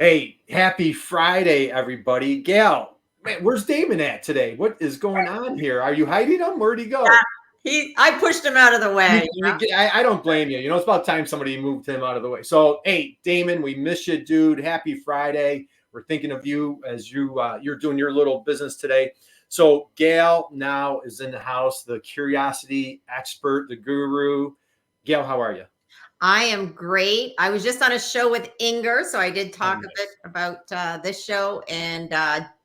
Hey, happy Friday, everybody. Gail, man, where's Damon at today? What is going on here? Are you hiding him? Where'd he go? I pushed him out of the way. I don't blame you. It's about time somebody moved him out of the way. So, hey, Damon, we miss you, dude. Happy Friday. We're thinking of you as you're doing your little business today. So, Gail now is in the house, the curiosity expert, the guru. Gail, how are you? I am great. I was just on a show with Inger, so I did talk nice. a bit about this show. And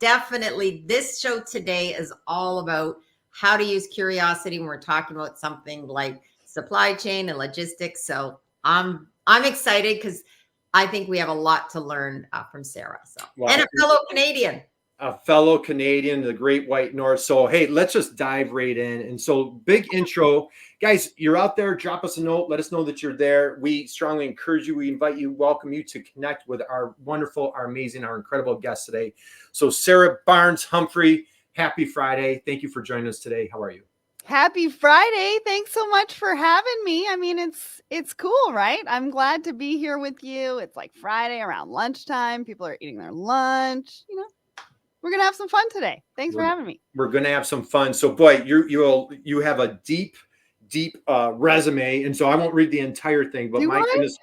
definitely this show today is all about how to use curiosity when we're talking about something like supply chain and logistics. So I'm excited because I think we have a lot to learn from Sarah. So and a fellow Canadian. A fellow Canadian, the Great White North. So, hey, let's just dive right in. And so, big intro. Guys, you're out there. Drop us a note. Let us know that you're there. We strongly encourage you. We invite you, welcome you to connect with our wonderful, our amazing, our incredible guests today. So, Sarah Barnes-Humphrey, happy Friday. Thank you for joining us today. How are you? Happy Friday. Thanks so much for having me. I mean, it's cool, right? I'm glad to be here with you. It's like Friday around lunchtime. People are eating their lunch, We're going to have some fun today. Thanks for having me. We're going to have some fun. So, boy, you have a deep resume. And so I won't read the entire thing, but my goodness,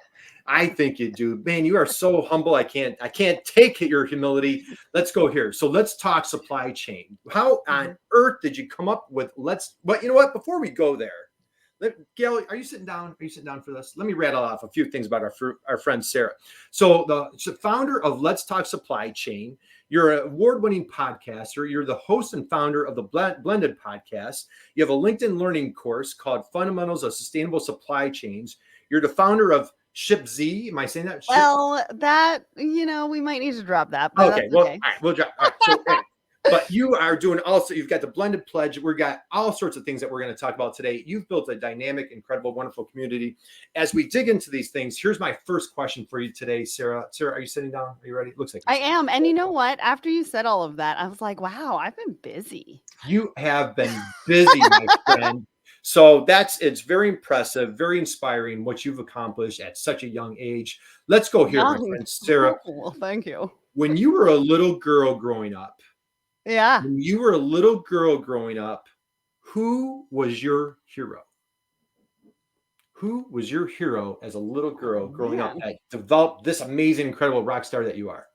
I think you do. Man, you are so humble. I can't take your humility. Let's go here. So let's talk supply chain. How on earth did you come up with but you know what? Before we go there, Gail, are you sitting down? Are you sitting down for this? Let me rattle off a few things about our friend Sarah. So the founder of Let's Talk Supply Chain. You're an award-winning podcaster. You're the host and founder of the Blended podcast. You have a LinkedIn learning course called Fundamentals of Sustainable Supply Chains. You're the founder of ShipZ. Am I saying that? Well, that, we might need to drop that. But okay. Well, all right. We'll drop. All right. So, but you are doing also, you've got the Blended Pledge. We've got all sorts of things that we're going to talk about today. You've built a dynamic, incredible, wonderful community. As we dig into these things, here's my first question for you today, Sarah. Sarah, are you sitting down? Are you ready? Looks like I am. And you know what? After you said all of that, I was like, wow, I've been busy. You have been busy, my friend. So it's very impressive, very inspiring what you've accomplished at such a young age. Let's go here, my friend Sarah. Well, thank you. When you were a little girl growing up, when you were a little girl growing up, who was your hero? Who was your hero as a little girl growing up that developed this amazing, incredible rock star that you are?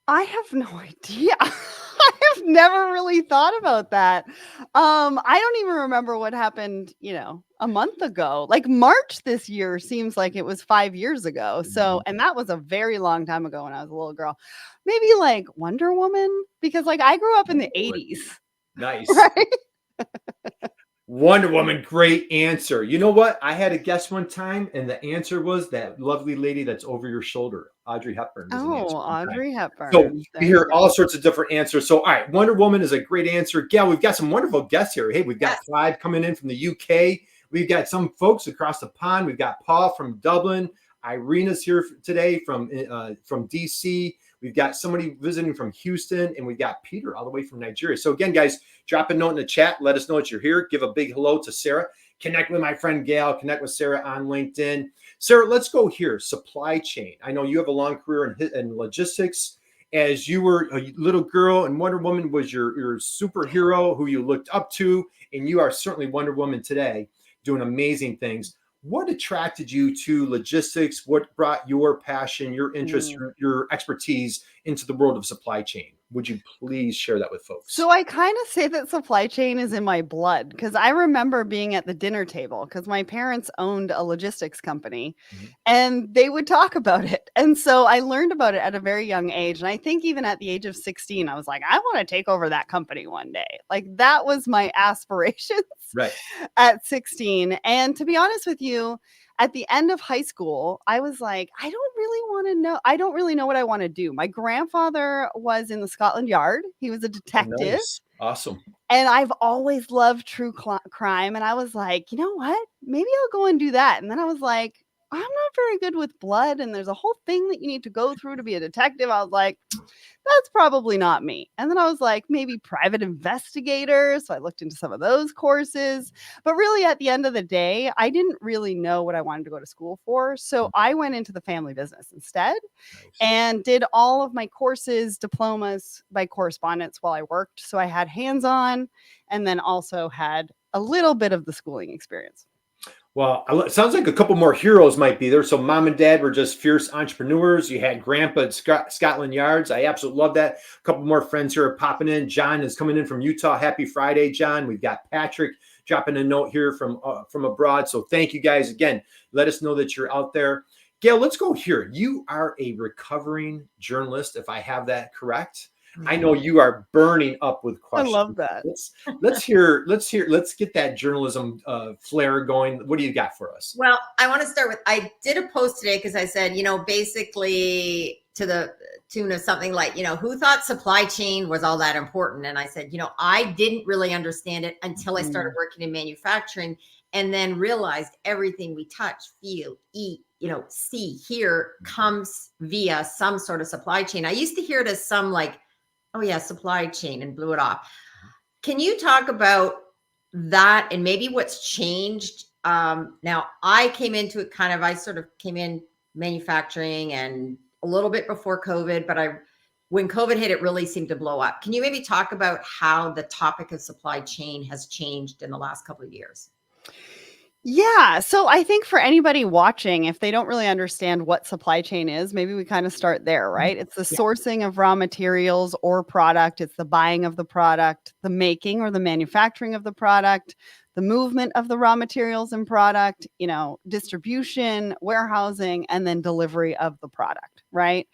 I have no idea. I have never really thought about that. I don't even remember what happened, a month ago. Like March this year seems like it was 5 years ago. So, and that was a very long time ago when I was a little girl. Maybe like Wonder Woman, because like I grew up in the 80s. Nice. Right? Wonder Woman, great answer. You know what? I had a guess one time, and the answer was that lovely lady that's over your shoulder, Audrey Hepburn. Audrey Hepburn. So we hear all sorts of different answers. So, all right, Wonder Woman is a great answer. Gail, we've got some wonderful guests here. Hey, we've got Clive coming in from the UK. We've got some folks across the pond. We've got Paul from Dublin. Irina's here today from DC. We've got somebody visiting from Houston, and we've got Peter all the way from Nigeria. So again, guys, drop a note in the chat. Let us know that you're here. Give a big hello to Sarah. Connect with my friend Gail. Connect with Sarah on LinkedIn. Sarah, let's go here. Supply chain. I know you have a long career in logistics. As you were a little girl, and Wonder Woman was your superhero who you looked up to, and you are certainly Wonder Woman today, doing amazing things. What attracted you to logistics? What brought your passion, your interest, your expertise into the world of supply chain? Would you please share that with folks? So I kind of say that supply chain is in my blood because I remember being at the dinner table because my parents owned a logistics company and they would talk about it. And so I learned about it at a very young age. And I think even at the age of 16, I was like, I want to take over that company one day. Like that was my aspirations at 16. And to be honest with you, at the end of high school, I was like, I don't really know what I want to do. My grandfather was in the Scotland Yard. He was a detective. Oh, nice. Awesome. And I've always loved true crime. And I was like, you know what? Maybe I'll go and do that. And then I was like, I'm not very good with blood, and there's a whole thing that you need to go through to be a detective. I was like, that's probably not me. And then I was like, maybe private investigator. So I looked into some of those courses. But really, at the end of the day, I didn't really know what I wanted to go to school for. So I went into the family business instead and did all of my courses, diplomas by correspondence while I worked. So I had hands-on and then also had a little bit of the schooling experience. Well, it sounds like a couple more heroes might be there. So mom and dad were just fierce entrepreneurs. You had grandpa at Scotland Yards. I absolutely love that. A couple more friends here are popping in. John is coming in from Utah. Happy Friday, John. We've got Patrick dropping a note here from abroad. So thank you guys again. Let us know that you're out there. Gail, let's go here. You are a recovering journalist, if I have that correct. I know you are burning up with questions. I love that. Let's get that journalism flair going. What do you got for us? Well, I want to start with, I did a post today because I said, basically to the tune of something like, who thought supply chain was all that important? And I said, I didn't really understand it until I started working in manufacturing and then realized everything we touch, feel, eat, see, hear comes via some sort of supply chain. I used to hear it as some like, oh yeah, supply chain, and blew it off. Can you talk about that and maybe what's changed? Now I came into it I sort of came in manufacturing and a little bit before COVID, but when COVID hit, it really seemed to blow up. Can you maybe talk about how the topic of supply chain has changed in the last couple of years? Yeah. So I think for anybody watching, if they don't really understand what supply chain is, maybe we kind of start there, right? It's the sourcing of raw materials or product. It's the buying of the product, the making or the manufacturing of the product, the movement of the raw materials and product, distribution, warehousing, and then delivery of the product, right?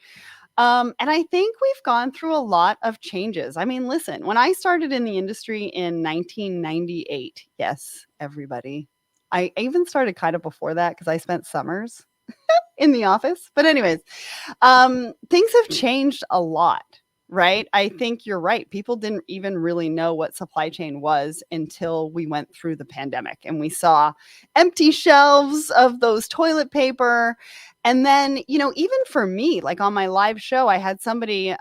And I think we've gone through a lot of changes. I mean, listen, when I started in the industry in 1998, yes, everybody, I even started kind of before that because I spent summers in the office. But anyways, things have changed a lot, right? I think you're right. People didn't even really know what supply chain was until we went through the pandemic and we saw empty shelves of those toilet paper. And then, even for me, like on my live show, I had somebody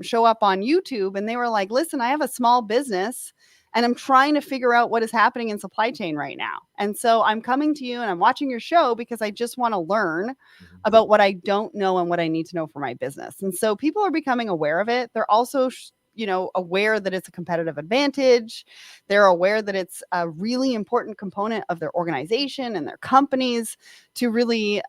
show up on YouTube and they were like, listen, I have a small business and I'm trying to figure out what is happening in supply chain right now. And so I'm coming to you and I'm watching your show because I just want to learn about what I don't know and what I need to know for my business. And so people are becoming aware of it. They're also, aware that it's a competitive advantage. They're aware that it's a really important component of their organization and their companies to really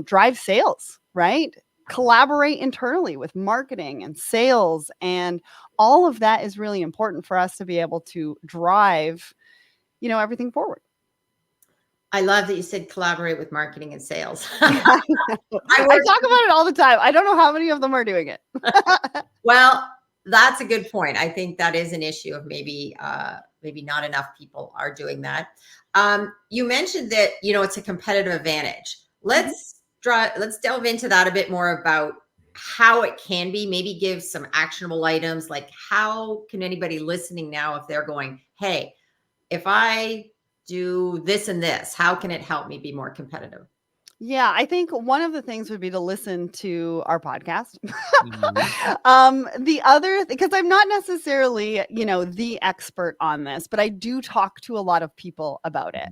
drive sales, right? Collaborate internally with marketing and sales, and all of that is really important for us to be able to drive, everything forward. I love that you said collaborate with marketing and sales. I talk about it all the time. I don't know how many of them are doing it. Well, that's a good point. I think that is an issue of maybe not enough people are doing that. You mentioned that, it's a competitive advantage. Let's delve into that a bit more about how it can be, maybe give some actionable items. Like how can anybody listening now, if they're going, hey, if I do this and this, how can it help me be more competitive? Yeah, I think one of the things would be to listen to our podcast. The other, because I'm not necessarily, the expert on this, but I do talk to a lot of people about it.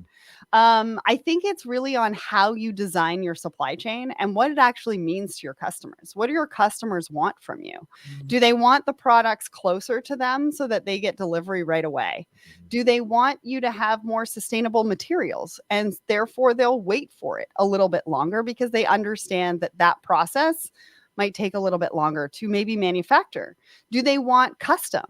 I think it's really on how you design your supply chain and what it actually means to your customers. What do your customers want from you? Do they want the products closer to them so that they get delivery right away? Do they want you to have more sustainable materials and therefore they'll wait for it a little bit longer because they understand that process might take a little bit longer to maybe manufacture? Do they want custom?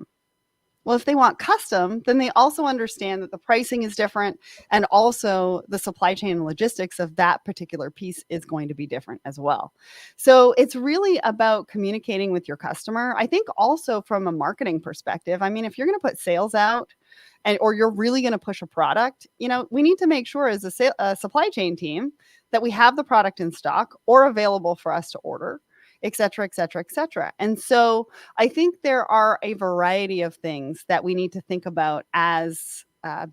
Well, if they want custom, then they also understand that the pricing is different and also the supply chain and logistics of that particular piece is going to be different as well. So it's really about communicating with your customer. I think also from a marketing perspective, I mean, if you're going to put sales out or you're really going to push a product, we need to make sure as a supply chain team that we have the product in stock or available for us to order, et cetera, et cetera, et cetera. And so I think there are a variety of things that we need to think about as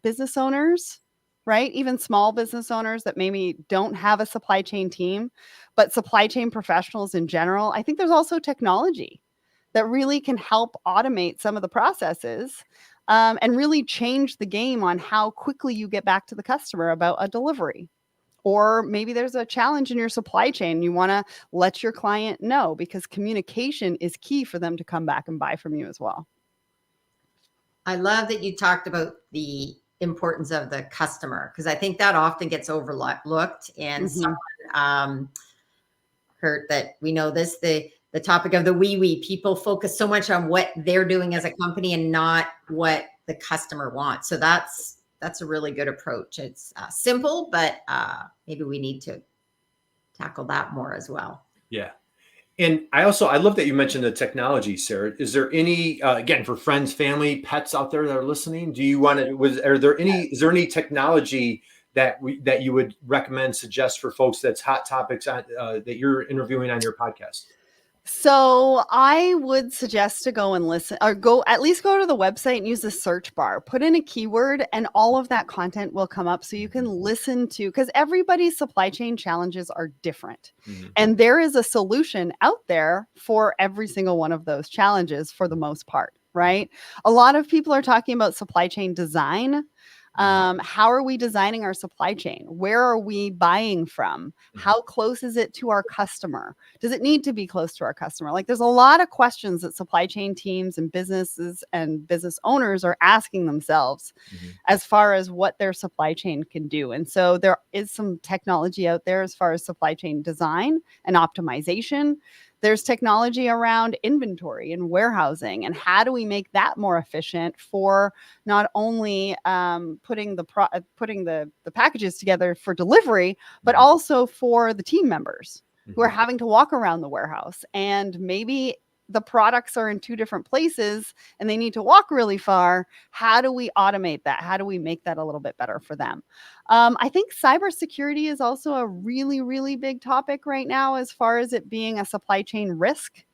business owners, right? Even small business owners that maybe don't have a supply chain team, but supply chain professionals in general. I think there's also technology that really can help automate some of the processes, and really change the game on how quickly you get back to the customer about a delivery. Or maybe there's a challenge in your supply chain. You want to let your client know, because communication is key for them to come back and buy from you as well. I love that you talked about the importance of the customer, because I think that often gets overlooked. And Curt, that we know this, the topic of the we people focus so much on what they're doing as a company and not what the customer wants. So that's a really good approach. It's simple, but maybe we need to tackle that more as well. Yeah. And I love that you mentioned the technology, Sarah. Is there any, again, for friends, family, pets out there that are listening, do you want to, is there any technology that you would recommend, suggest for folks that's hot topics on, that you're interviewing on your podcast? So I would suggest to go and listen, or at least go to the website and use the search bar, put in a keyword, and all of that content will come up so you can listen to, because everybody's supply chain challenges are different. And there is a solution out there for every single one of those challenges for the most part, right? A lot of people are talking about supply chain design. How are we designing our supply chain? Where are we buying from? How close is it to our customer? Does it need to be close to our customer? Like, there's a lot of questions that supply chain teams and businesses and business owners are asking themselves as far as what their supply chain can do. And so there is some technology out there as far as supply chain design and optimization. There's technology around inventory and warehousing, and how do we make that more efficient for not only putting the packages together for delivery, but also for the team members who are having to walk around the warehouse, and maybe the products are in two different places and they need to walk really far. How do we automate that? How do we make that a little bit better for them? I think cybersecurity is also a really, really big topic right now as far as it being a supply chain risk.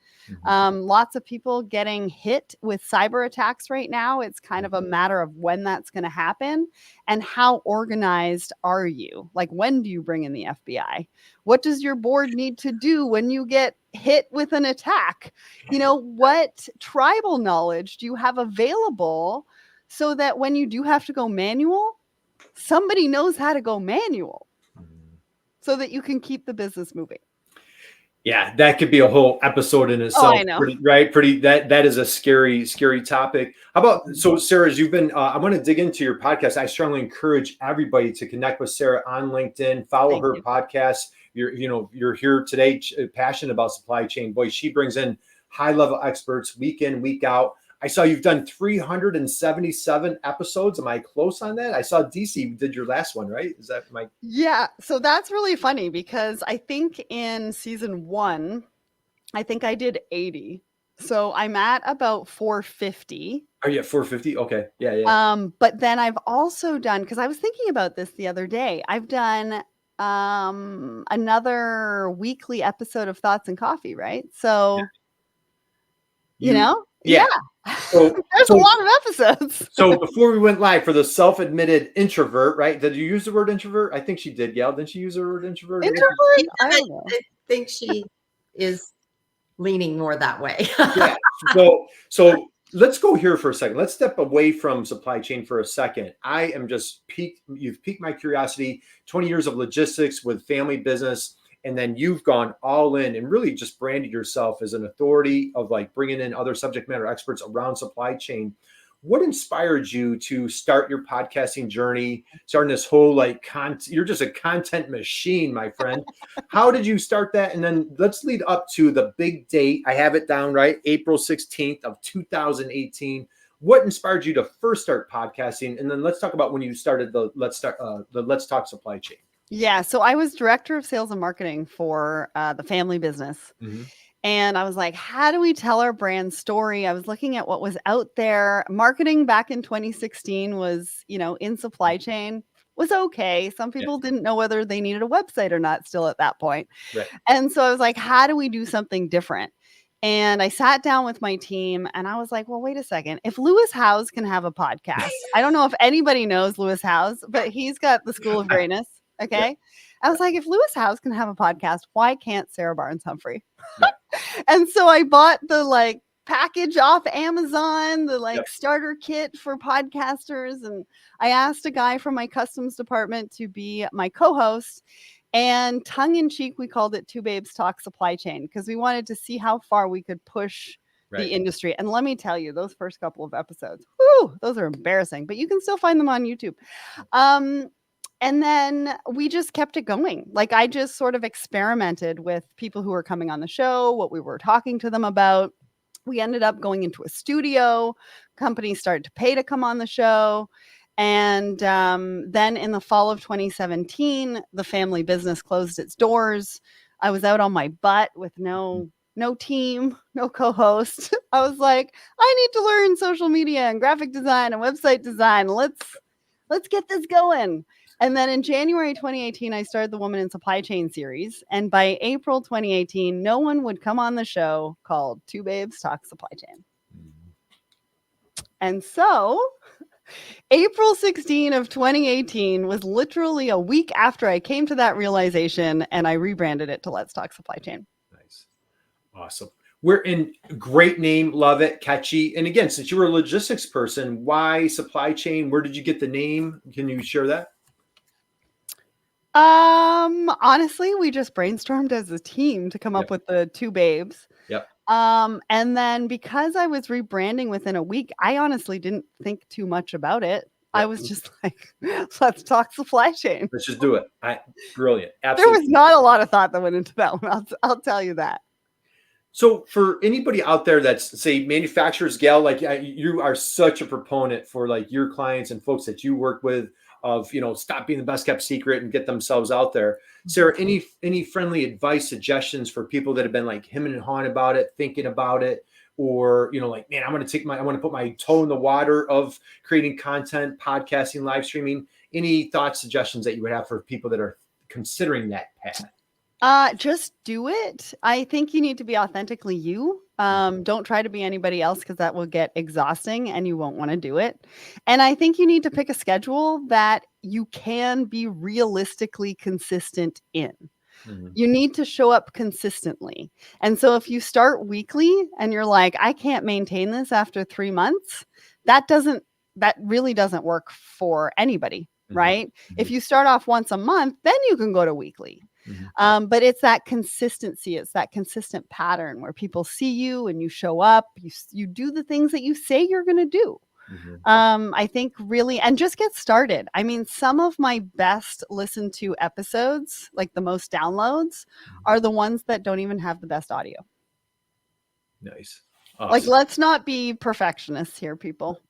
Lots of people getting hit with cyber attacks right now. It's kind of a matter of when that's going to happen and how organized are you? Like, when do you bring in the FBI? What does your board need to do when you get hit with an attack? You know, what tribal knowledge do you have available so that when you do have to go manual, somebody knows how to go manual so that you can keep the business moving? Yeah, that could be a whole episode in itself. Oh, I know. That is a scary topic. How about, so Sarah, as you've been, I want to dig into your podcast. I strongly encourage everybody to connect with Sarah on LinkedIn, follow her podcast. You're here today, passionate about supply chain. Boy, she brings in high level experts week in, week out. I saw you've done 377 episodes. Am I close on that? I saw DC did your last one, right? Is that my? Yeah. So that's really funny because I think in season 1, I think I did 80. So I'm at about 450. Are you at 450? Okay. Yeah. But then I've also done, because I was thinking about this the other day, I've done another weekly episode of Thoughts and Coffee, right? So, yeah. So, there's a lot of episodes. So before we went live, for the self-admitted introvert, right? Did you use the word introvert? I think she did, Gail. Didn't she use the word introvert? Introvert? I don't know. I think she is leaning more that way. Yeah. So let's go here for a second. Let's step away from supply chain for a second. I am just you've piqued my curiosity. 20 years of logistics with family business. And then you've gone all in and really just branded yourself as an authority of like bringing in other subject matter experts around supply chain. What inspired you to start your podcasting journey, starting this whole you're just a content machine, my friend. How did you start that? And then let's lead up to the big date. I have it down, right? April 16th of 2018. What inspired you to first start podcasting? And then let's talk about when you started the Let's Talk Supply Chain. Yeah. So I was director of sales and marketing for the family business. And I was like, how do we tell our brand story? I was looking at what was out there. Marketing back in 2016 was, in supply chain was okay. Some people didn't know whether they needed a website or not still at that point. Right. And so I was like, how do we do something different? And I sat down with my team and I was like, well, wait a second. If Lewis Howes can have a podcast, I don't know if anybody knows Lewis Howes, but he's got the School of Greatness. Okay. Yeah. I was like, if Lewis Howes can have a podcast, why can't Sarah Barnes-Humphrey? Yeah. And so I bought the package off Amazon, the Yep. starter kit for podcasters. And I asked a guy from my customs department to be my co-host. And tongue in cheek, we called it Two Babes Talk Supply Chain because we wanted to see how far we could push the industry. And let me tell you, those first couple of episodes, those are embarrassing, but you can still find them on YouTube. And then we just kept it going. I just sort of experimented with people who were coming on the show, what we were talking to them about. We ended up going into a studio. Companies started to pay to come on the show. And then in the fall of 2017, the family business closed its doors. I was out on my butt with no team, no co-host. I was like, I need to learn social media and graphic design and website design. Let's get this going. And then in January 2018, I started the Woman in Supply Chain series. And by April 2018, no one would come on the show called Two Babes Talk Supply Chain. And so April 16 of 2018 was literally a week after I came to that realization, and I rebranded it to Let's Talk Supply Chain. Nice. Awesome. We're in great name. Love it. Catchy. And again, since you were a logistics person, why supply chain? Where did you get the name? Can you share that? Honestly, we just brainstormed as a team to come up with the Two Babes. Yep. And then because I was rebranding within a week, I honestly didn't think too much about it. Yep. I was just like, let's talk supply chain. Let's just do it. Brilliant. Absolutely. There was not a lot of thought that went into that one. I'll tell you that. So for anybody out there that's, say, manufacturers, Gail, you are such a proponent for your clients and folks that you work with of, stop being the best kept secret and get themselves out there. Sarah, any friendly advice, suggestions for people that have been hemming and hawing about it, thinking about it, or, man, I want to put my toe in the water of creating content, podcasting, live streaming. Any thoughts, suggestions that you would have for people that are considering that path? Just do it. I think you need to be authentically you. Don't try to be anybody else because that will get exhausting and you won't want to do it. And I think you need to pick a schedule that you can be realistically consistent in. Mm-hmm. You need to show up consistently. And so if you start weekly and you're like, I can't maintain this after 3 months, that really doesn't work for anybody, mm-hmm. right? Mm-hmm. If you start off once a month, then you can go to weekly. Mm-hmm. But it's that consistency. It's that consistent pattern where people see you and you show up, you do the things that you say you're going to do. Mm-hmm. I think really, and just get started. I mean, some of my best listened to episodes, the most downloads, are the ones that don't even have the best audio. Nice. Awesome. Let's not be perfectionists here, people.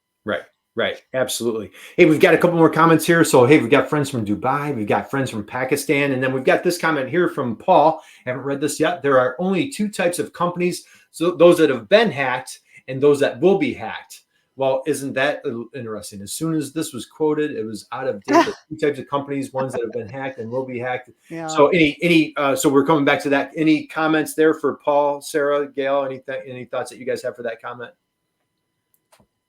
Right. Absolutely. Hey, we've got a couple more comments here. So, hey, we've got friends from Dubai. We've got friends from Pakistan. And then we've got this comment here from Paul. I haven't read this yet. There are only two types of companies. So those that have been hacked and those that will be hacked. Well, isn't that interesting? As soon as this was quoted, it was out of date. Two types of companies, ones that have been hacked and will be hacked. Yeah. So so we're coming back to that. Any comments there for Paul, Sarah, Gail? Any thoughts that you guys have for that comment?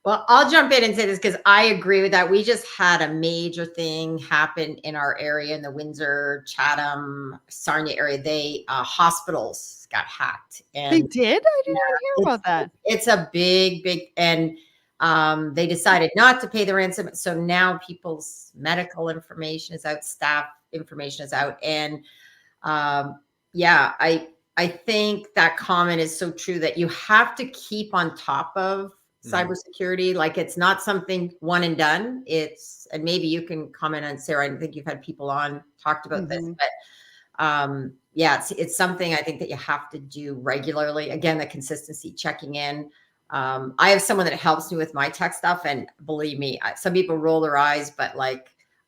Well, I'll jump in and say this because I agree with that. We just had a major thing happen in our area in the Windsor, Chatham, Sarnia area. Hospitals got hacked. And they did? I didn't hear about that. It's a big, and they decided not to pay the ransom. So now people's medical information is out, staff information is out. And I think that comment is so true that you have to keep on top of cybersecurity. It's not something one and done. And maybe you can comment on, Sarah. I think you've had people on talked about this, but it's something I think that you have to do regularly. Again, the consistency, checking in. I have someone that helps me with my tech stuff, and believe me, some people roll their eyes, but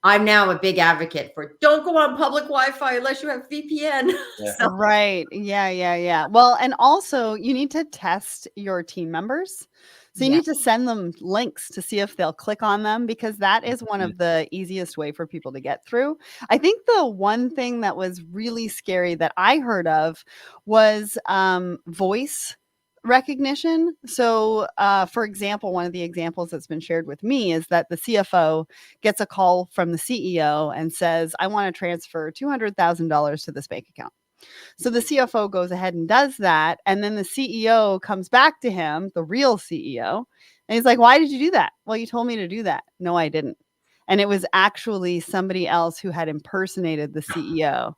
I'm now a big advocate for don't go on public Wi-Fi unless you have VPN. Yeah. Right. Yeah. Well, and also you need to test your team members. So you need to send them links to see if they'll click on them, because that is one of the easiest way for people to get through. I think the one thing that was really scary that I heard of was voice recognition. So, for example, one of the examples that's been shared with me is that the CFO gets a call from the CEO and says, I want to transfer $200,000 to this bank account. So the CFO goes ahead and does that. And then the CEO comes back to him, the real CEO, and he's like, why did you do that? Well, you told me to do that. No, I didn't. And it was actually somebody else who had impersonated the CEO,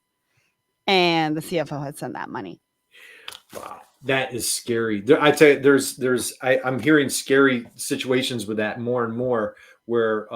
and the CFO had sent that money. Wow, that is scary. I tell you, I'm hearing scary situations with that more and more, where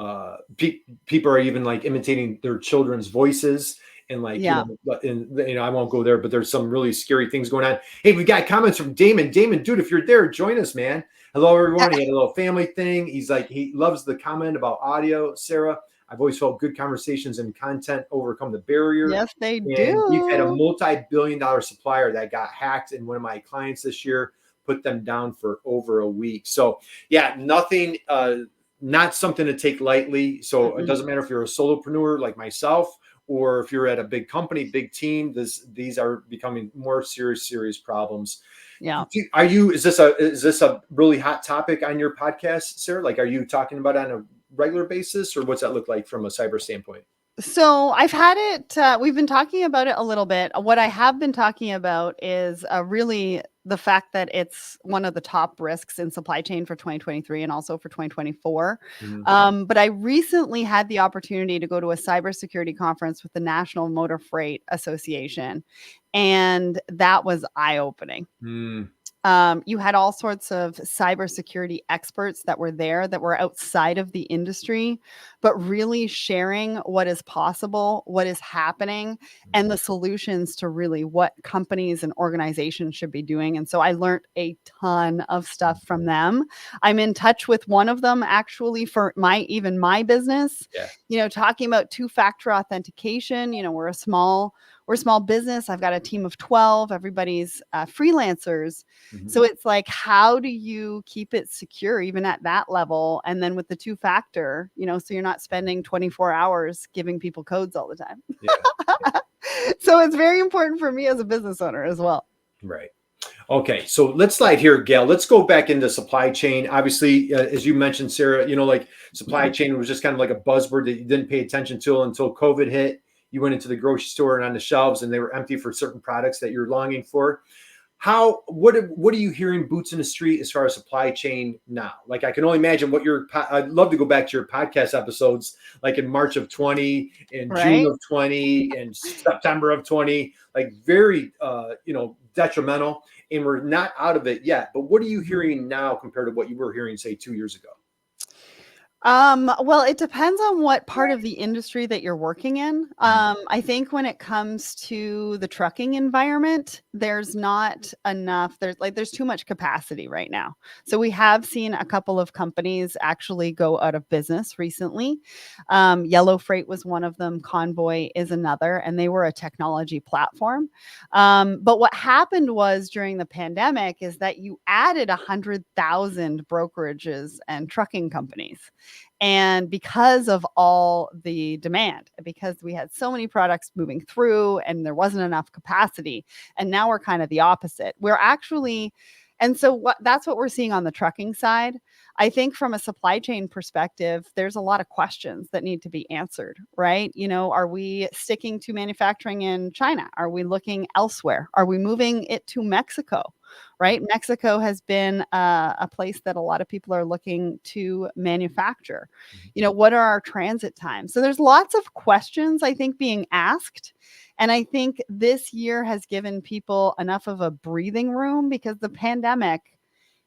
people are even like imitating their children's voices, and like, Yeah. I won't go there, but there's some really scary things going on. Hey, we got comments from Damon. Damon, dude, if you're there, join us, man. Hello, everyone. He had a little family thing. He's like, he loves the comment about audio, Sarah. I've always felt good conversations and content overcome the barrier. Yes, they And do. we've had a multi-billion-dollar supplier that got hacked, and one of my clients this year put them down for over a week. So yeah, nothing, not something to take lightly. So it doesn't matter if you're a solopreneur like myself, or if you're at a big company, big team. These are becoming more serious problems. Yeah. Is this a really hot topic on your podcast, Sarah? Like, are you talking about it on a regular basis, or what's that look like from a cyber standpoint? So I've had it, we've been talking about it a little bit. What I have been talking about is really the fact that it's one of the top risks in supply chain for 2023 and also for 2024. But I recently had the opportunity to go to a cybersecurity conference with the National Motor Freight Association, and that was eye-opening. You had all sorts of cybersecurity experts that were there that were outside of the industry, but really sharing what is possible, what is happening, and the solutions to really what companies and organizations should be doing. And so I learned a ton of stuff from them. I'm in touch with one of them actually for my business. Yeah. Talking about two-factor authentication. We're a small business. I've got a team of 12. Everybody's freelancers. So it's like, how do you keep it secure even at that level? And then with the two-factor, so you're not spending 24 hours giving people codes all the time. Yeah. So it's very important for me as a business owner as well. Right. Okay. So let's slide here, Gail. Let's go back into supply chain. Obviously, as you mentioned, Sarah, like supply chain was just kind of like a buzzword that you didn't pay attention to until COVID hit. You went into the grocery store and on the shelves and they were empty for certain products that you're longing for. What are you hearing boots in the street as far as supply chain now? Like, I can only imagine I'd love to go back to your podcast episodes, like in March of 20, in June of 20, and September of 20, like very, detrimental, and we're not out of it yet. But what are you hearing now compared to what you were hearing, say, 2 years ago? Well, it depends on what part of the industry that you're working in. I think when it comes to the trucking environment, there's not enough, there's too much capacity right now. So we have seen a couple of companies actually go out of business recently. Yellow Freight was one of them. Convoy is another, and they were a technology platform. But what happened was during the pandemic is that you added 100,000 brokerages and trucking companies. And because of all the demand, because we had so many products moving through and there wasn't enough capacity, and now we're kind of the opposite. That's what we're seeing on the trucking side. I think from a supply chain perspective, there's a lot of questions that need to be answered, right? Are we sticking to manufacturing in China? Are we looking elsewhere? Are we moving it to Mexico? Right? Mexico has been a place that a lot of people are looking to manufacture. What are our transit times? So there's lots of questions, I think, being asked. And I think this year has given people enough of a breathing room because the pandemic,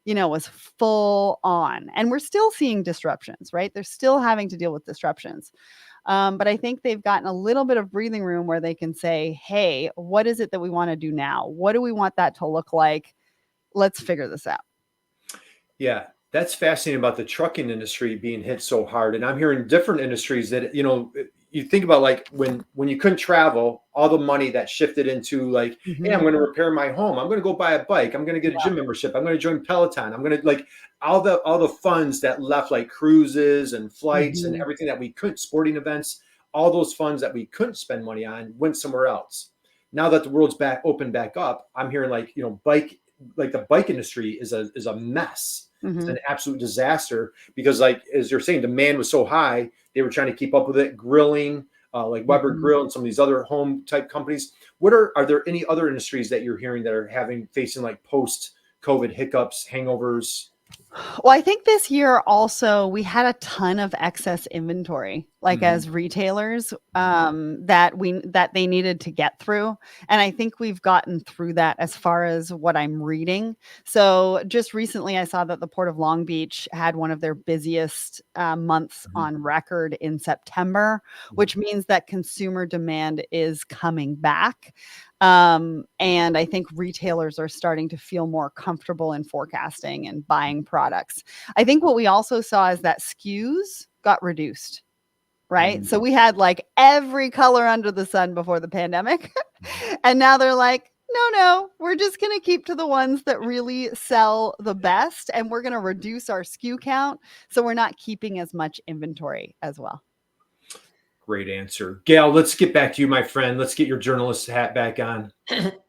was full on. And we're still seeing disruptions, right? They're still having to deal with disruptions. But I think they've gotten a little bit of breathing room where they can say, hey, what is it that we want to do now? What do we want that to look like? Let's figure this out. Yeah, that's fascinating about the trucking industry being hit so hard. And I'm hearing different industries that, you think about, like when you couldn't travel, all the money that shifted into like, hey, I'm going to repair my home. I'm going to go buy a bike. I'm going to get a gym membership. I'm going to join Peloton. I'm going to like all the funds that left, like cruises and flights and everything that we couldn't, sporting events, all those funds that we couldn't spend money on went somewhere else. Now that the world's opened back up, I'm hearing like, like the bike industry is a mess. It's Mhm. an absolute disaster because, like, as you're saying, demand was so high, they were trying to keep up with it. Grilling, like Weber Mhm. Grill and some of these other home type companies. Are there any other industries that you're hearing that are facing like post COVID hiccups, hangovers? Well, I think this year also we had a ton of excess inventory, like Mhm. as retailers, that they needed to get through, and I think we've gotten through that as far as what I'm reading. So just recently, I saw that the Port of Long Beach had one of their busiest months Mhm. on record in September, which means that consumer demand is coming back. And I think retailers are starting to feel more comfortable in forecasting and buying products. I think what we also saw is that SKUs got reduced, right? Mhm. So we had like every color under the sun before the pandemic. And now they're like, no, we're just going to keep to the ones that really sell the best. And we're going to reduce our SKU count. So we're not keeping as much inventory as well. Great answer. Gail, let's get back to you, my friend. Let's get your journalist hat back on.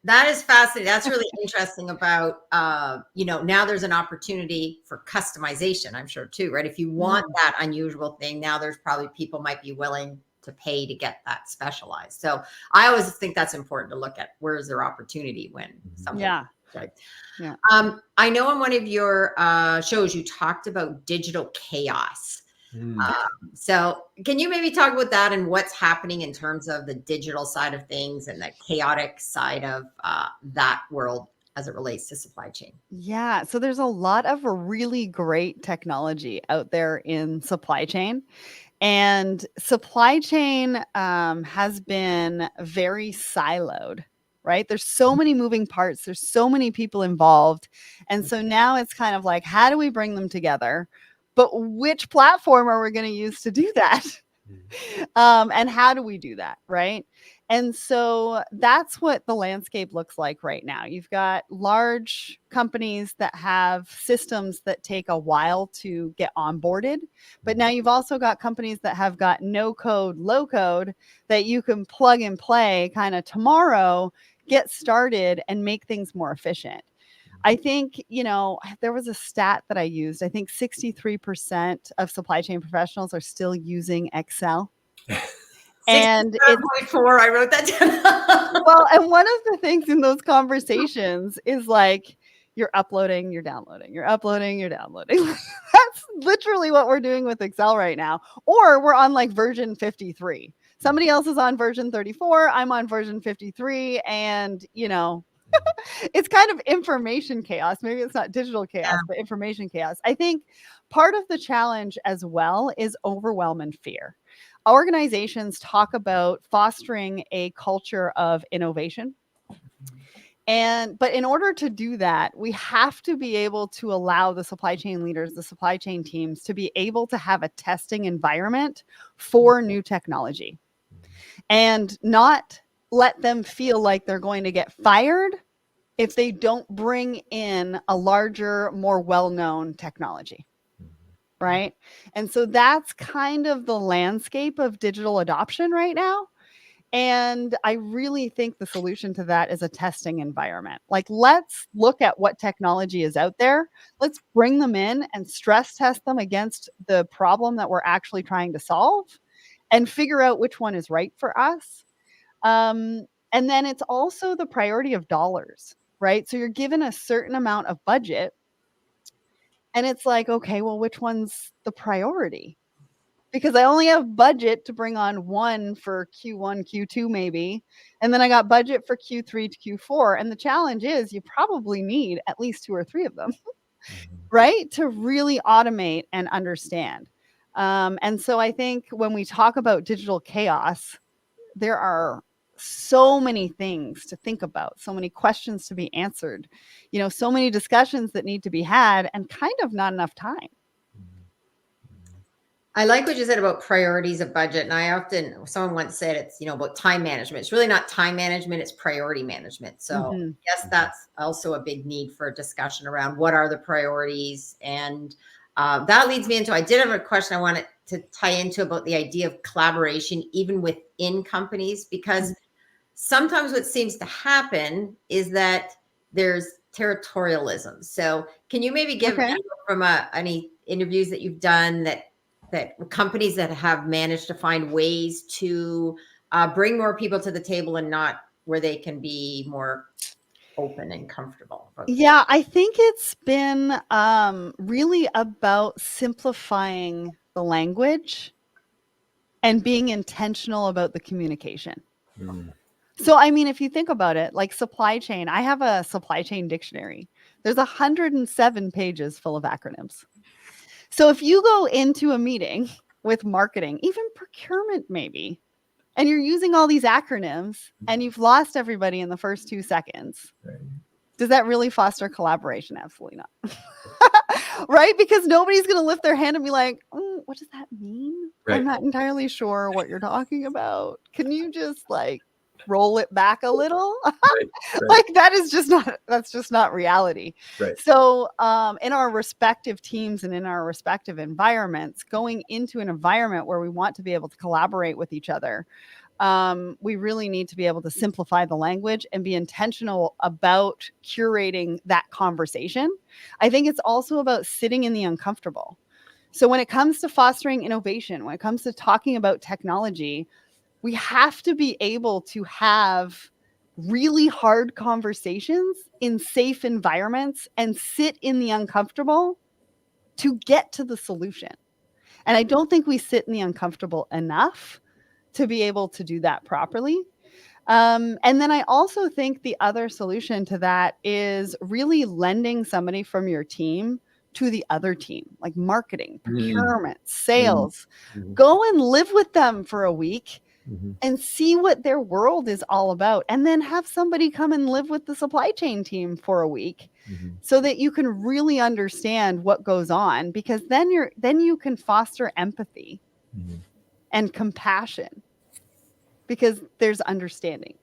That is fascinating. That's really interesting about, now there's an opportunity for customization, I'm sure too, right? If you want that unusual thing, now there's probably people might be willing to pay to get that specialized. So I always think that's important to look at. Where is their opportunity when something, Yeah. right? Yeah. I know in one of your shows, you talked about digital chaos. So can you maybe talk about that and what's happening in terms of the digital side of things and the chaotic side of that world as it relates to supply chain? Yeah. So there's a lot of really great technology out there in supply chain. And supply chain has been very siloed, right? There's so many moving parts, there's so many people involved. And so now it's kind of like, how do we bring them together? But which platform are we going to use to do that? And how do we do that, right? And so that's what the landscape looks like right now. You've got large companies that have systems that take a while to get onboarded, but now you've also got companies that have got no code, low code that you can plug and play kind of tomorrow, get started and make things more efficient. I think, there was a stat that I used. I think 63% of supply chain professionals are still using Excel. And it's 67.4, I wrote that down. well, and one of the things in those conversations is like, you're uploading, you're downloading, you're uploading, you're downloading. That's literally what we're doing with Excel right now. Or we're on like version 53. Somebody else is on version 34. I'm on version 53. And, it's kind of information chaos. Maybe it's not digital chaos, but information chaos. I think part of the challenge as well is overwhelm and fear. Organizations talk about fostering a culture of innovation. But in order to do that, we have to be able to allow the supply chain leaders, the supply chain teams to be able to have a testing environment for new technology and not let them feel like they're going to get fired if they don't bring in a larger, more well-known technology. Right. And so that's kind of the landscape of digital adoption right now. And I really think the solution to that is a testing environment. Like, let's look at what technology is out there. Let's bring them in and stress test them against the problem that we're actually trying to solve and figure out which one is right for us. And then it's also the priority of dollars, right? So you're given a certain amount of budget and it's like, okay, well, which one's the priority? Because I only have budget to bring on one for Q1, Q2 maybe, and then I got budget for Q3 to Q4, and the challenge is you probably need at least 2 or 3 of them, right? To really automate and understand. And so I think when we talk about digital chaos, there are so many things to think about, so many questions to be answered, so many discussions that need to be had, and kind of not enough time. I like what you said about priorities of budget. And someone once said it's, about time management. It's really not time management, it's priority management. So yes, that's also a big need for a discussion around what are the priorities. And that leads me into, I did have a question I wanted to tie into about the idea of collaboration, even within companies, because sometimes what seems to happen is that there's territorialism. So can you maybe give from any interviews that you've done that companies that have managed to find ways to bring more people to the table and not where they can be more open and comfortable? Yeah, I think it's been really about simplifying the language and being intentional about the communication. So, I mean, if you think about it, like supply chain, I have a supply chain dictionary. There's 107 pages full of acronyms. So if you go into a meeting with marketing, even procurement maybe, and you're using all these acronyms and you've lost everybody in the first 2 seconds, does that really foster collaboration? Absolutely not. Right? Because nobody's going to lift their hand and be like, what does that mean? I'm not entirely sure what you're talking about. Can you just like roll it back a little? Like that's just not reality. So in our respective teams and in our respective environments, going into an environment where we want to be able to collaborate with each other, we really need to be able to simplify the language and be intentional about curating that conversation. I think it's also about sitting in the uncomfortable. So when it comes to fostering innovation, when it comes to talking about technology, we have to be able to have really hard conversations in safe environments and sit in the uncomfortable to get to the solution. And I don't think we sit in the uncomfortable enough to be able to do that properly. And then I also think the other solution to that is really lending somebody from your team to the other team, like marketing, procurement, sales. Go and live with them for a week and see what their world is all about. And then have somebody come and live with the supply chain team for a week so that you can really understand what goes on, because then you can foster empathy and compassion because there's understanding.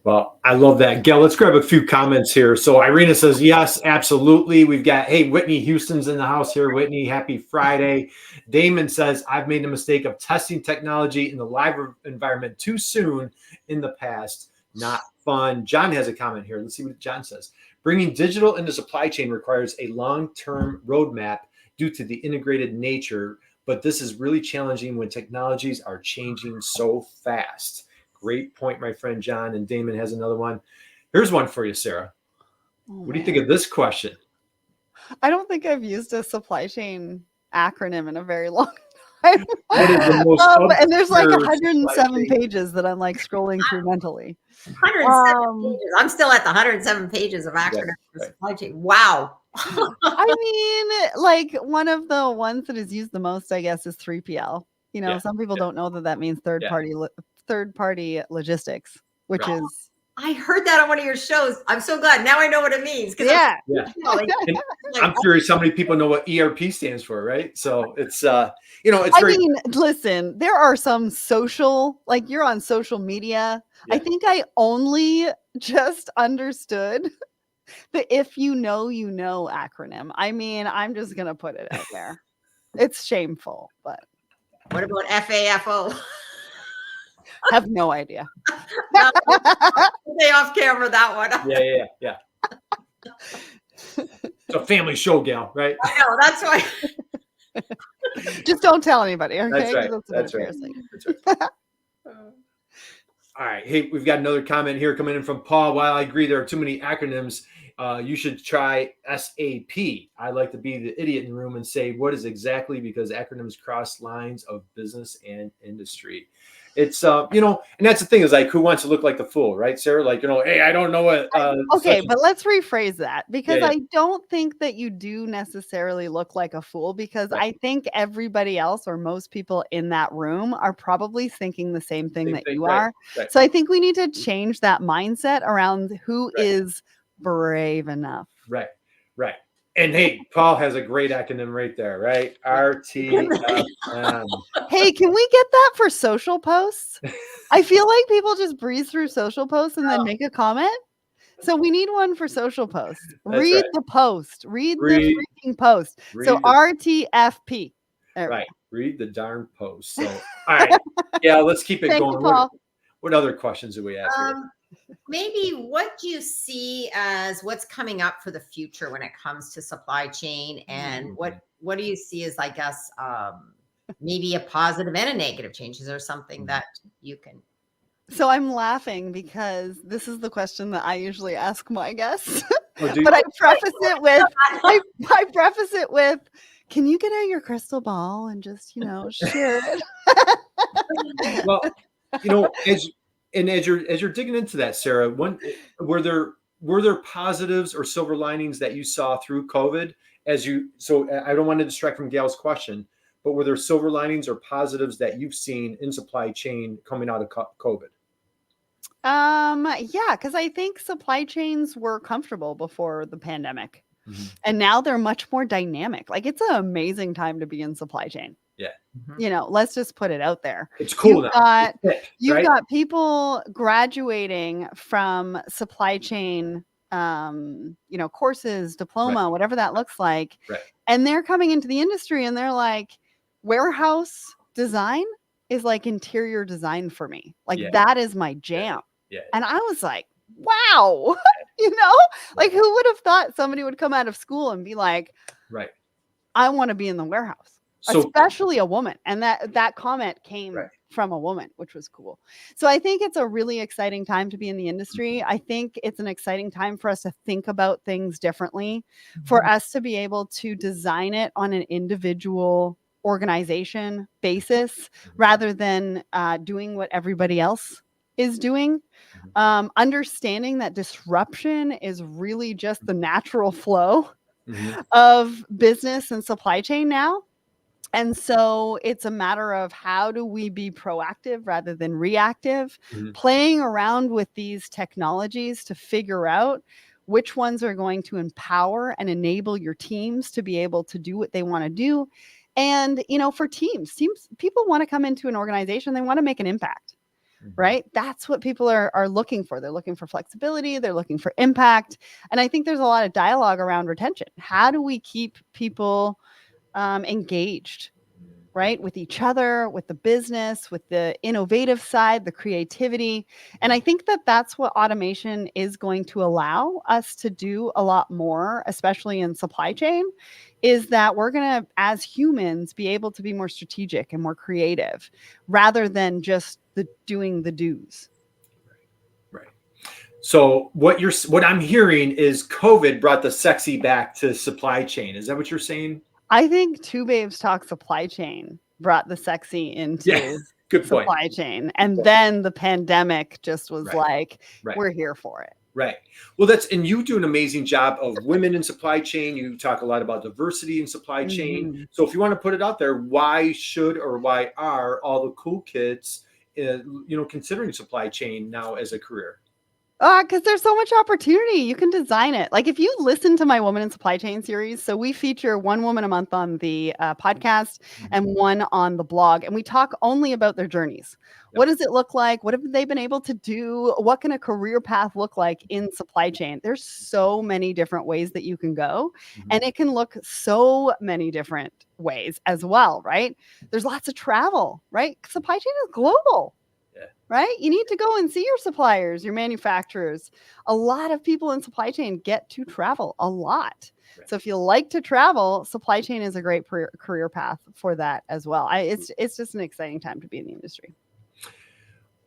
Well, I love that. Gail, let's grab a few comments here. So Irina says, yes, absolutely. We've got, hey, Whitney Houston's in the house here. Whitney, happy Friday. Damon says, I've made the mistake of testing technology in the live environment too soon in the past. Not fun. John has a comment here. Let's see what John says. Bringing digital into supply chain requires a long-term roadmap due to the integrated nature, but this is really challenging when technologies are changing so fast. Great point, my friend John. And Damon has another one. Here's one for you, Sarah. What do you think of this question? I don't think I've used a supply chain acronym in a very long time. What is the most and there's like 107 pages that I'm like scrolling through mentally. 107 pages. I'm still at the 107 pages of acronyms for supply chain. Wow. I mean, like one of the ones that is used the most, I guess, is 3PL. You know, some people don't know that means third party logistics, which is. I heard that on one of your shows. I'm so glad. Now I know what it means. I'm curious how many people know what ERP stands for, right? So it's, it's I mean, listen, there are some social, like you're on social media. I think I only just understood the if you know acronym. I mean, I'm just going to put it out there. It's shameful, but. What about FAFO? Have no idea. Stay off camera, that one. Yeah. It's a family show, Gal, right? I know, that's why. Just don't tell anybody, okay? That's right. All right. Hey, we've got another comment here coming in from Paul. While I agree there are too many acronyms, you should try SAP. I like to be the idiot in the room and say what is exactly, because acronyms cross lines of business and industry. It's, and that's the thing is like, who wants to look like the fool, right, Sarah? Like, hey, I don't know what. Okay, but let's rephrase that, because I don't think that you do necessarily look like a fool, because I think everybody else or most people in that room are probably thinking the same thing that you are. Right. So I think we need to change that mindset around who is brave enough. Right. And hey, Paul has a great acronym right there, right? RTFM. Hey, can we get that for social posts? I feel like people just breeze through social posts and then make a comment. So we need one for social posts. Read the post. Read the freaking post. So RTFP. Right. Read the darn post. So, all right. Yeah, let's keep it going. Paul. What other questions do we have here? maybe what do you see as what's coming up for the future when it comes to supply chain, and what do you see as, I guess, maybe a positive and a negative change? Is there something that you can? So I'm laughing because this is the question that I usually ask my guests. Or But I preface it with, I preface it with, can you get out your crystal ball and just, share it? Well, as you're digging into that, Sarah, were there positives or silver linings that you saw through COVID? So I don't want to distract from Gail's question, but were there silver linings or positives that you've seen in supply chain coming out of COVID? Yeah, because I think supply chains were comfortable before the pandemic. And now they're much more dynamic. Like, it's an amazing time to be in supply chain. Yeah. Let's just put it out there. It's cool. You've got people graduating from supply chain, courses, diploma, whatever that looks like. Right. And they're coming into the industry and they're like, warehouse design is like interior design for me. Like, that is my jam. Yeah. And I was like, wow, like, who would have thought somebody would come out of school and be like, right, I want to be in the warehouse, especially a woman. And that comment came from a woman, which was cool. So I think it's a really exciting time to be in the industry. I think it's an exciting time for us to think about things differently, for us to be able to design it on an individual organization basis rather than doing what everybody else is doing. Understanding that disruption is really just the natural flow of business and supply chain now. And so it's a matter of how do we be proactive rather than reactive, playing around with these technologies to figure out which ones are going to empower and enable your teams to be able to do what they want to do. And, for teams, people want to come into an organization, they want to make an impact. Right? That's what people are looking for. They're looking for flexibility. They're looking for impact. And I think there's a lot of dialogue around retention. How do we keep people engaged, right? With each other, with the business, with the innovative side, the creativity. And I think that that's what automation is going to allow us to do a lot more, especially in supply chain, is that we're going to, as humans, be able to be more strategic and more creative rather than just doing the do's. Right. So what I'm hearing is COVID brought the sexy back to supply chain. Is that what you're saying? I think Two Babes Talk Supply Chain brought the sexy into good supply chain. And then the pandemic just was we're here for it. Right. Well, and you do an amazing job of women in supply chain. You talk a lot about diversity in supply chain. So if you want to put it out there, why are all the cool kids, considering supply chain now as a career? Because there's so much opportunity. You can design it. Like, if you listen to my Woman in Supply Chain series, so we feature one woman a month on the podcast and one on the blog, and we talk only about their journeys. What does it look like? What have they been able to do? What can a career path look like in supply chain? There's so many different ways that you can go, and it can look so many different ways as well, right? There's lots of travel, right? Supply chain is global. Right? You need to go and see your suppliers, your manufacturers. A lot of people in supply chain get to travel a lot. Right. So if you like to travel, supply chain is a great career path for that as well. It's just an exciting time to be in the industry.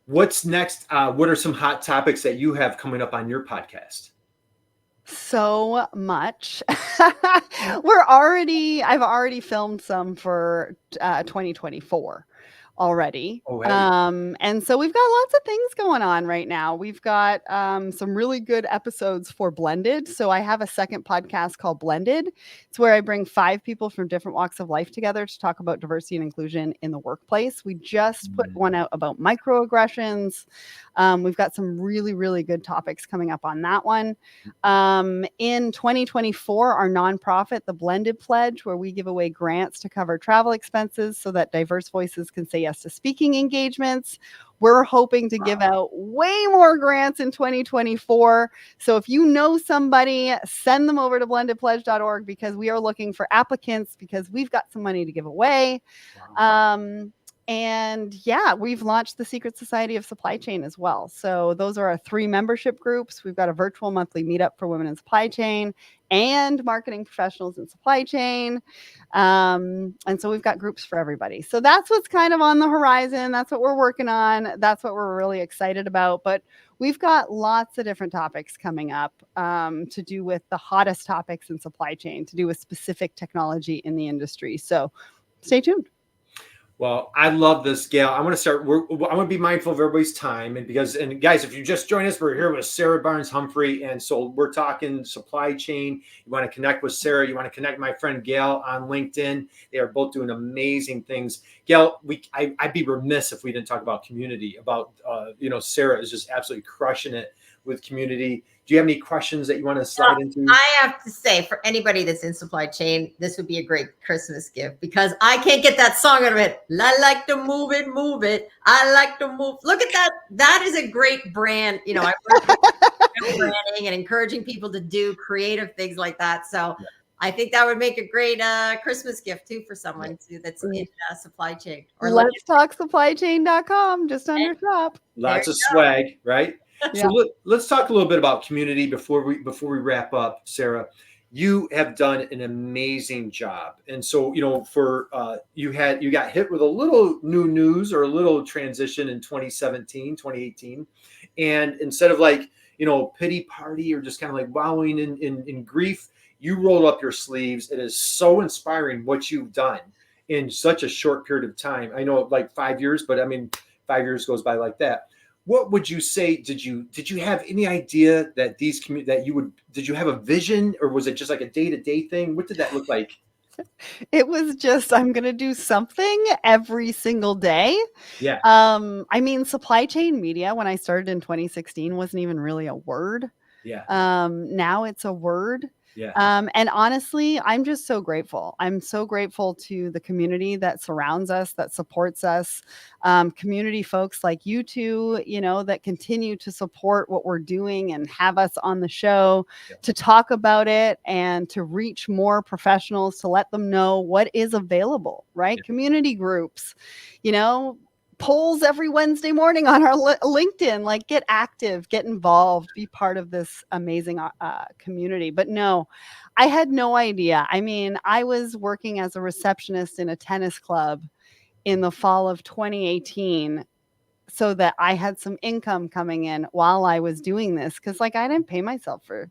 What's next? What are some hot topics that you have coming up on your podcast? So much. I've already filmed some for 2024. Already. And so we've got lots of things going on right now. We've got some really good episodes for Blended. So I have a second podcast called Blended. It's where I bring 5 people from different walks of life together to talk about diversity and inclusion in the workplace. We just put one out about microaggressions. We've got some really, really good topics coming up on that one. In 2024, our nonprofit, the Blended Pledge, where we give away grants to cover travel expenses so that diverse voices can say yes to speaking engagements. We're hoping to give out way more grants in 2024. So if you know somebody, send them over to blendedpledge.org because we are looking for applicants because we've got some money to give away. And yeah, we've launched the Secret Society of Supply Chain as well. So those are our 3 membership groups. We've got a virtual monthly meetup for women in supply chain and marketing professionals in supply chain. And so we've got groups for everybody. So that's what's kind of on the horizon. That's what we're working on. That's what we're really excited about. But we've got lots of different topics coming up to do with the hottest topics in supply chain, to do with specific technology in the industry. So stay tuned. Well, I love this, Gail. I want to start. I want to be mindful of everybody's time, and guys, if you just joined us, we're here with Sarah Barnes-Humphrey, and so we're talking supply chain. You want to connect with Sarah. You want to connect with my friend Gail on LinkedIn. They are both doing amazing things. Gail, I'd be remiss if we didn't talk about community. Sarah is just absolutely crushing it with community. Do you have any questions that you want to slide into? I have to say, for anybody that's in supply chain, this would be a great Christmas gift because I can't get that song out of it. I like to move it, move it. I like to move. Look at that. That is a great brand. You know, I work branding and encouraging people to do creative things like that. So I think that would make a great Christmas gift too for someone that's in supply chain. Or let's talk supplychain.com just under top. Lots of swag, right? So let's talk a little bit about community before we wrap up, Sarah. You have done an amazing job, and so you got hit with a little new news or a little transition in 2017, 2018, and instead of pity party or just kind of like wallowing in grief, you roll up your sleeves. It is so inspiring what you've done in such a short period of time. I know like 5 years, but I mean 5 years goes by like that. What would you say? Did you have any idea that did you have a vision, or was it just like a day-to-day thing? What did that look like? It was just, I'm going to do something every single day. Yeah. I mean, supply chain media, when I started in 2016, wasn't even really a word. Yeah. Now it's a word. Yeah. And honestly, I'm just so grateful. I'm so grateful to the community that surrounds us, that supports us, community folks like you two, that continue to support what we're doing and have us on the show to talk about it and to reach more professionals, to let them know what is available, right? Yeah. Community groups, polls every Wednesday morning on our LinkedIn, like get active, get involved, be part of this amazing community. But no, I had no idea. I mean, I was working as a receptionist in a tennis club in the fall of 2018 so that I had some income coming in while I was doing this. Cause I didn't pay myself for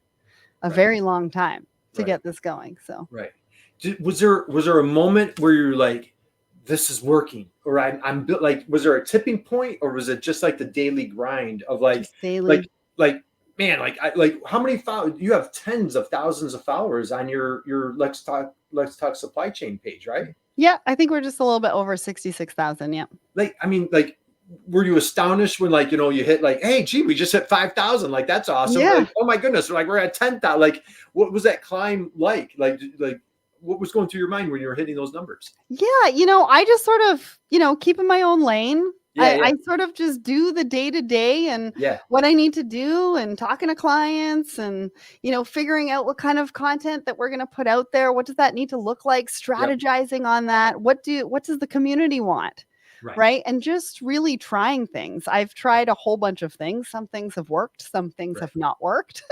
a very long time to get this going. So, was there a moment where you're like, this is working, or I'm like, was there a tipping point, or was it just like the daily grind of how many followers? You have tens of thousands of followers on your Let's Talk Supply Chain page, right? Yeah, I think we're just a little bit over 66,000. Yeah. Were you astonished when you hit hey, gee, we just hit 5,000? That's awesome. Yeah. Oh my goodness. We're at 10,000. What was that climb like? What was going through your mind when you were hitting those numbers? Yeah, I just sort of, keep in my own lane. I sort of just do the day-to-day and what I need to do and talking to clients and, figuring out what kind of content that we're going to put out there. What does that need to look like? Strategizing on that. What does the community want? Right. And just really trying things. I've tried a whole bunch of things. Some things have worked. Some things have not worked.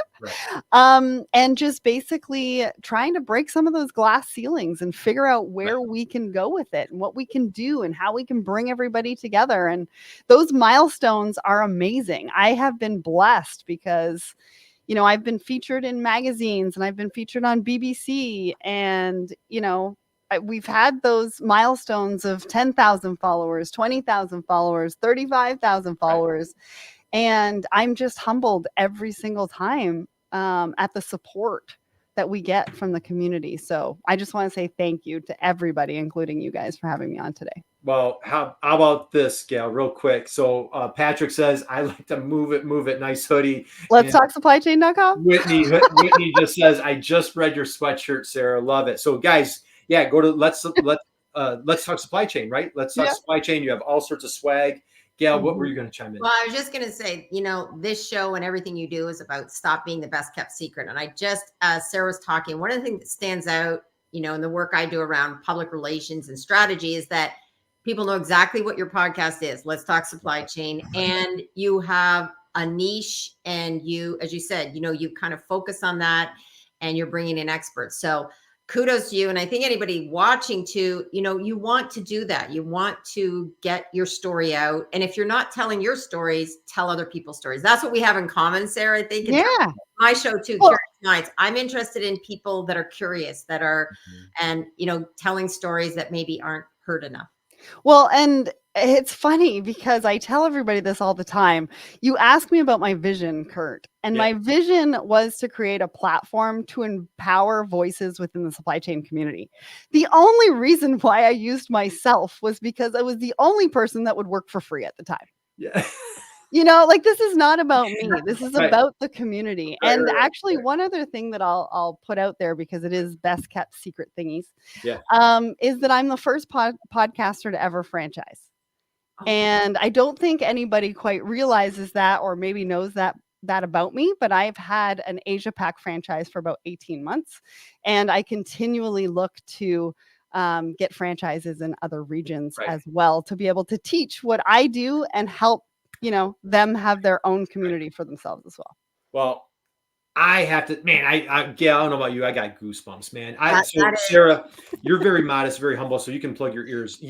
And just basically trying to break some of those glass ceilings and figure out where we can go with it and what we can do and how we can bring everybody together. And those milestones are amazing. I have been blessed because, I've been featured in magazines and I've been featured on BBC and, we've had those milestones of 10,000 followers, 20,000 followers, 35,000 followers. And I'm just humbled every single time at the support that we get from the community. So I just want to say thank you to everybody, including you guys, for having me on today. Well, how about this, Gail, real quick? So Patrick says, I like to move it. Nice hoodie. Let's talk supplychain.com. Whitney just says, I just read your sweatshirt, Sarah. Love it. So guys, go to let's talk supply chain, right? Let's talk supply chain. You have all sorts of swag. Gail, what were you going to chime in? Well, I was just going to say, this show and everything you do is about stop being the best kept secret. And I just, Sarah was talking, one of the things that stands out, in the work I do around public relations and strategy is that people know exactly what your podcast is. Let's talk supply chain. And you have a niche, and you, as you said, you kind of focus on that, and you're bringing in experts. So kudos to you. And I think anybody watching too, you want to do that. You want to get your story out. And if you're not telling your stories, tell other people's stories. That's what we have in common, Sarah, I think. Yeah. My show too, Well, Curious Minds. I'm interested in people that are curious, that are, and, telling stories that maybe aren't heard enough. Well, and it's funny because I tell everybody this all the time. You ask me about my vision, Curt, and my vision was to create a platform to empower voices within the supply chain community. The only reason why I used myself was because I was the only person that would work for free at the time. Yeah. This is not about me. This is about the community. And actually, one other thing that I'll put out there, because it is best kept secret thingies, is that I'm the first podcaster to ever franchise. And I don't think anybody quite realizes that, or maybe knows that about me, but I've had an Asia Pac franchise for about 18 months. And I continually look to get franchises in other regions as well, to be able to teach what I do and help them have their own community for themselves as well. Well, I have to, man, Gail, I don't know about you. I got goosebumps, man. Sarah, you're very modest, very humble, so you can plug your ears.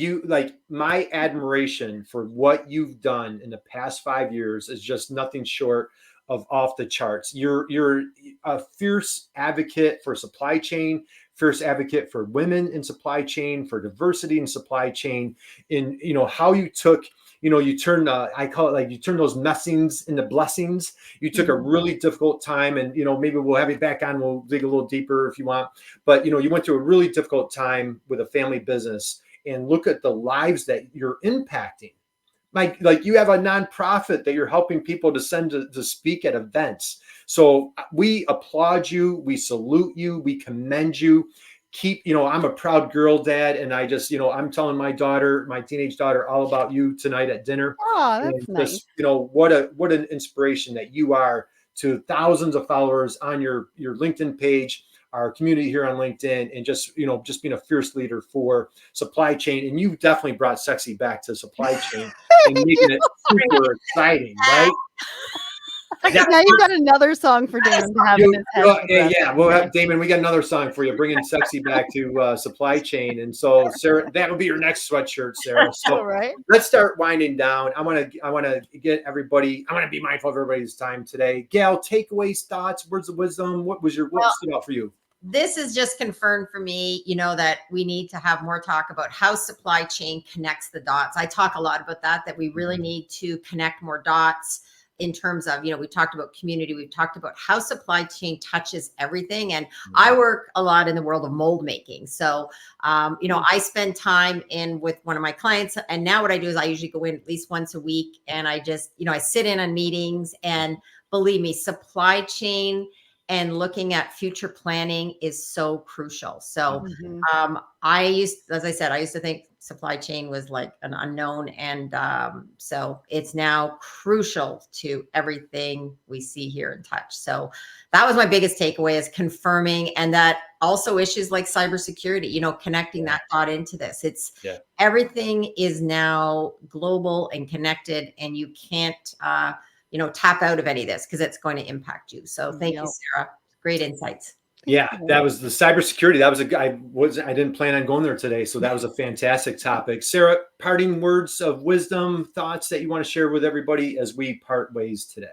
My admiration for what you've done in the past 5 years is just nothing short of off the charts. You're a fierce advocate for supply chain, fierce advocate for women in supply chain, for diversity in supply chain, in, how you took, you turn, I call it, you turn those messings into blessings. You took a really difficult time, and, maybe we'll have you back on. We'll dig a little deeper if you want, but, you went through a really difficult time with a family business, and look at the lives that you're impacting. Like you have a nonprofit that you're helping people to send to speak at events. So we applaud you. We salute you. We commend you. I'm a proud girl dad, and I just, I'm telling my teenage daughter, all about you tonight at dinner. Oh, that's nice. Just, what an inspiration that you are to thousands of followers on your LinkedIn page, our community here on LinkedIn, and just being a fierce leader for supply chain. And you've definitely brought sexy back to supply chain and making it super exciting, right? Now you got another song for Damon to have in his head. Yeah, we'll have Damon. We got another song for you, bringing sexy back to supply chain. And so, Sarah, that will be your next sweatshirt, Sarah. So let's start winding down. I want to get everybody. I want to be mindful of everybody's time today. Gail, takeaways, thoughts, words of wisdom. What stood out for you? This is just confirmed for me, that we need to have more talk about how supply chain connects the dots. I talk a lot about that we really need to connect more dots in terms of, we talked about community, we've talked about how supply chain touches everything. And I work a lot in the world of mold making. So, I spend time with one of my clients, and now what I do is I usually go in at least once a week, and I just, I sit in on meetings, and believe me, supply chain and looking at future planning is so crucial. So I used to think supply chain was like an unknown. And so it's now crucial to everything we see, hear, and touch. So that was my biggest takeaway, is confirming, and that also issues like cybersecurity, connecting that dot into this. Everything is now global and connected, and you can't, tap out of any of this, because it's going to impact you. So thank you, Sarah. Great insights. Yeah, that was the cybersecurity. I didn't plan on going there today. So that was a fantastic topic. Sarah, parting words of wisdom, thoughts that you want to share with everybody as we part ways today.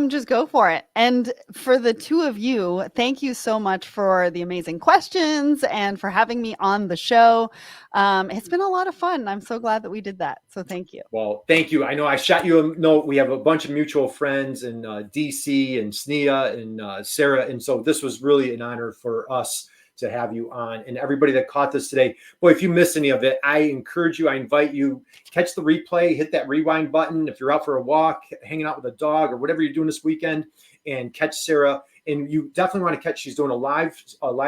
Just go for it. And for the two of you, thank you so much for the amazing questions and for having me on the show. It's been a lot of fun. I'm so glad that we did that. So thank you. Well, thank you. I know I shot you a note. We have a bunch of mutual friends in DC and SNEA and Sarah. And so this was really an honor for us to have you on, and everybody that caught this today. Boy, if you missed any of it, I invite you, catch the replay, hit that rewind button. If you're out for a walk, hanging out with a dog, or whatever you're doing this weekend, and catch Sarah. And you definitely want to catch, she's doing a live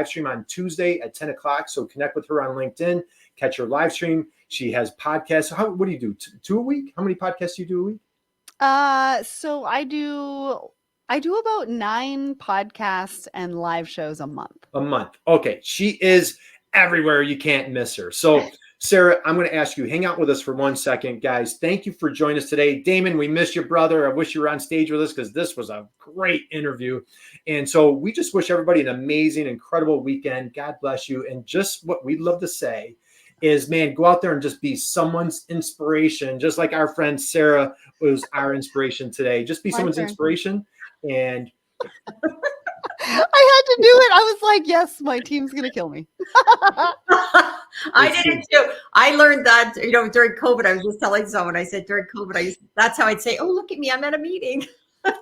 stream on Tuesday at 10 o'clock. So connect with her on LinkedIn, catch her live stream. She has podcasts. What do you do? Two a week? How many podcasts do you do a week? So I do about 9 podcasts and live shows a month. Okay. She is everywhere. You can't miss her. So Sarah, I'm going to ask you, hang out with us for 1 second, guys. Thank you for joining us today. Damon, we miss your brother. I wish you were on stage with us because this was a great interview. And so we just wish everybody an amazing, incredible weekend. God bless you. And just what we'd love to say is, man, go out there and just be someone's inspiration, just like our friend Sarah was our inspiration today. Just be someone's inspiration. And I had to do it. I was like, yes, my team's going to kill me. I did it too. I learned that, during COVID. I was just telling someone, I said during COVID, that's how I'd say, oh, look at me, I'm at a meeting. All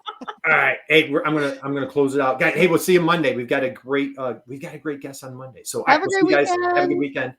right. Hey, I'm gonna close it out. Guys, hey, we'll see you Monday. We've got a great guest on Monday. So Have a great weekend. Have a good weekend.